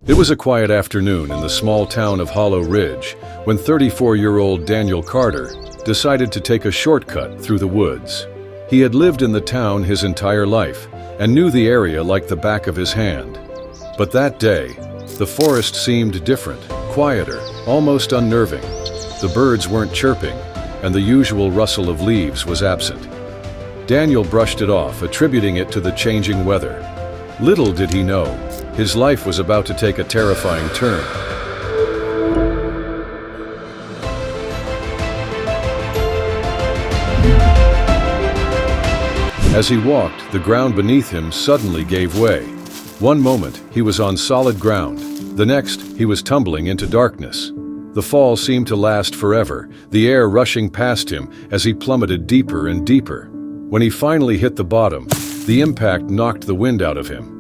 It was a quiet afternoon in the small town of Hollow Ridge when 34-year-old Daniel Carter decided to take a shortcut through the woods. He had lived in the town his entire life and knew the area like the back of his hand. But that day, the forest seemed different, quieter, almost unnerving. The birds weren't chirping, and the usual rustle of leaves was absent. Daniel brushed it off, attributing it to the changing weather. Little did he know, his life was about to take a terrifying turn. As he walked, the ground beneath him suddenly gave way. One moment, he was on solid ground. The next, he was tumbling into darkness. The fall seemed to last forever, the air rushing past him as he plummeted deeper and deeper. When he finally hit the bottom, the impact knocked the wind out of him.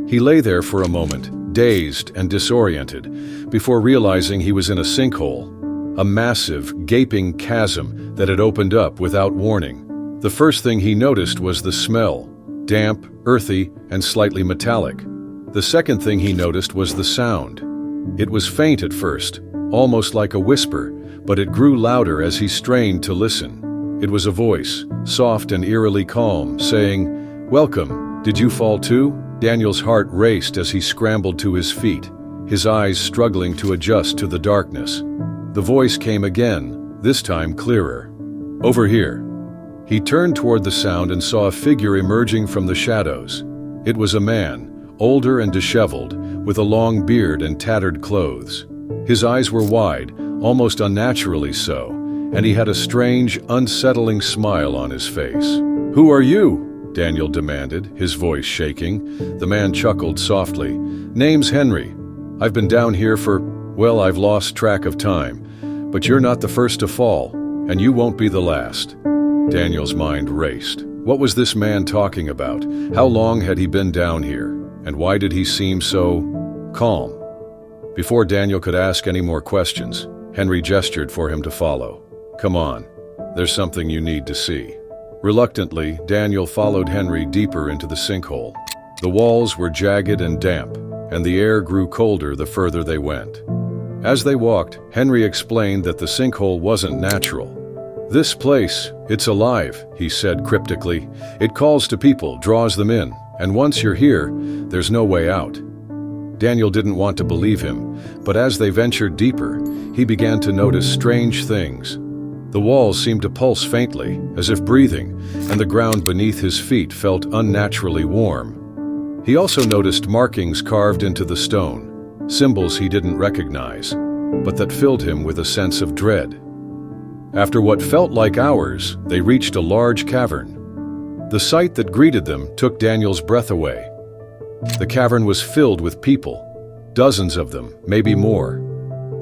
He lay there for a moment, dazed and disoriented, before realizing he was in a sinkhole, a massive, gaping chasm that had opened up without warning. The first thing he noticed was the smell, damp, earthy, and slightly metallic. The second thing he noticed was the sound. It was faint at first, almost like a whisper, but it grew louder as he strained to listen. It was a voice, soft and eerily calm, saying, "Welcome, did you fall too?" Daniel's heart raced as he scrambled to his feet, his eyes struggling to adjust to the darkness. The voice came again, this time clearer. "Over here." He turned toward the sound and saw a figure emerging from the shadows. It was a man, older and disheveled, with a long beard and tattered clothes. His eyes were wide, almost unnaturally so, and he had a strange, unsettling smile on his face. "Who are you?" Daniel demanded, his voice shaking. The man chuckled softly. "Name's Henry. I've been down here well, I've lost track of time. But you're not the first to fall, and you won't be the last." Daniel's mind raced. What was this man talking about? How long had he been down here? And why did he seem so calm? Before Daniel could ask any more questions, Henry gestured for him to follow. "Come on, there's something you need to see." Reluctantly, Daniel followed Henry deeper into the sinkhole. The walls were jagged and damp, and the air grew colder the further they went. As they walked, Henry explained that the sinkhole wasn't natural. "This place, it's alive," he said cryptically. "It calls to people, draws them in, and once you're here, there's no way out." Daniel didn't want to believe him, but as they ventured deeper, he began to notice strange things. The walls seemed to pulse faintly, as if breathing, and the ground beneath his feet felt unnaturally warm. He also noticed markings carved into the stone, symbols he didn't recognize, but that filled him with a sense of dread. After what felt like hours, they reached a large cavern. The sight that greeted them took Daniel's breath away. The cavern was filled with people, dozens of them, maybe more.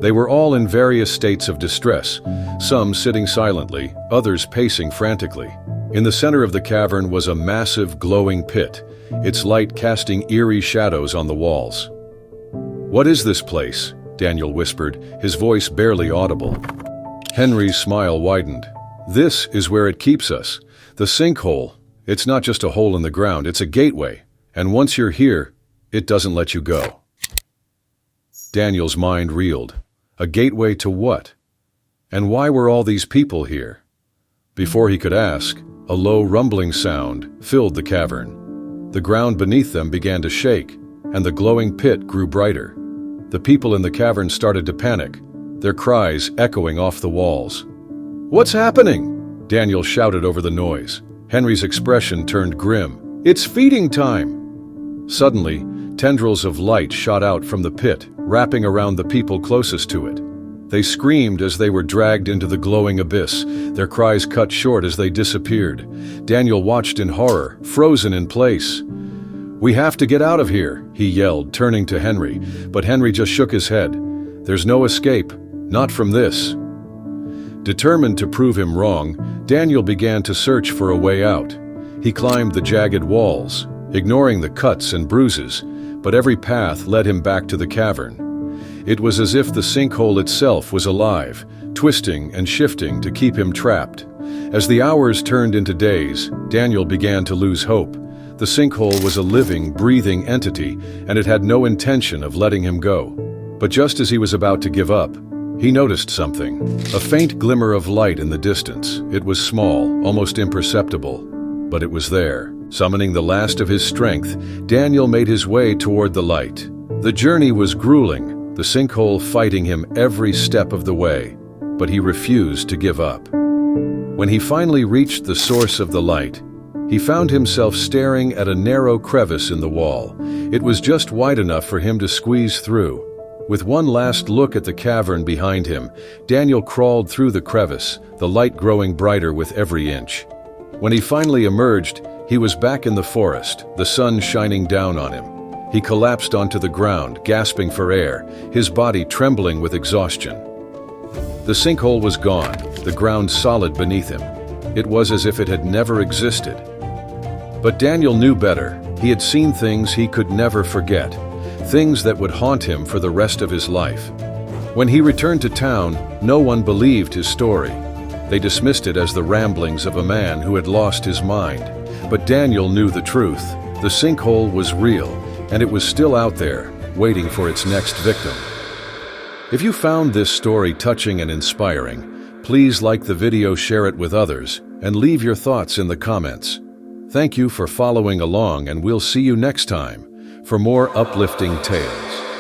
They were all in various states of distress, some sitting silently, others pacing frantically. In the center of the cavern was a massive, glowing pit, its light casting eerie shadows on the walls. "What is this place?" Daniel whispered, his voice barely audible. Henry's smile widened. "This is where it keeps us. The sinkhole. It's not just a hole in the ground, it's a gateway. And once you're here, it doesn't let you go." Daniel's mind reeled. A gateway to what? And why were all these people here? Before he could ask, a low rumbling sound filled the cavern. The ground beneath them began to shake, and the glowing pit grew brighter. The people in the cavern started to panic, their cries echoing off the walls. "What's happening?" Daniel shouted over the noise. Henry's expression turned grim. "It's feeding time!" Suddenly, tendrils of light shot out from the pit, wrapping around the people closest to it. They screamed as they were dragged into the glowing abyss, their cries cut short as they disappeared. Daniel watched in horror, frozen in place. "We have to get out of here," he yelled, turning to Henry, but Henry just shook his head. "There's no escape, not from this." Determined to prove him wrong, Daniel began to search for a way out. He climbed the jagged walls, ignoring the cuts and bruises, but every path led him back to the cavern. It was as if the sinkhole itself was alive, twisting and shifting to keep him trapped. As the hours turned into days, Daniel began to lose hope. The sinkhole was a living, breathing entity, and it had no intention of letting him go. But just as he was about to give up, he noticed something. A faint glimmer of light in the distance. It was small, almost imperceptible, but it was there. Summoning the last of his strength, Daniel made his way toward the light. The journey was grueling, the sinkhole fighting him every step of the way, but he refused to give up. When he finally reached the source of the light, he found himself staring at a narrow crevice in the wall. It was just wide enough for him to squeeze through. With one last look at the cavern behind him, Daniel crawled through the crevice, the light growing brighter with every inch. When he finally emerged, he was back in the forest, the sun shining down on him. He collapsed onto the ground, gasping for air, his body trembling with exhaustion. The sinkhole was gone, the ground solid beneath him. It was as if it had never existed. But Daniel knew better. He had seen things he could never forget, things that would haunt him for the rest of his life. When he returned to town, no one believed his story. They dismissed it as the ramblings of a man who had lost his mind. But Daniel knew the truth. The sinkhole was real, and it was still out there, waiting for its next victim. If you found this story touching and inspiring, please like the video, share it with others, and leave your thoughts in the comments. Thank you for following along, and we'll see you next time for more uplifting tales.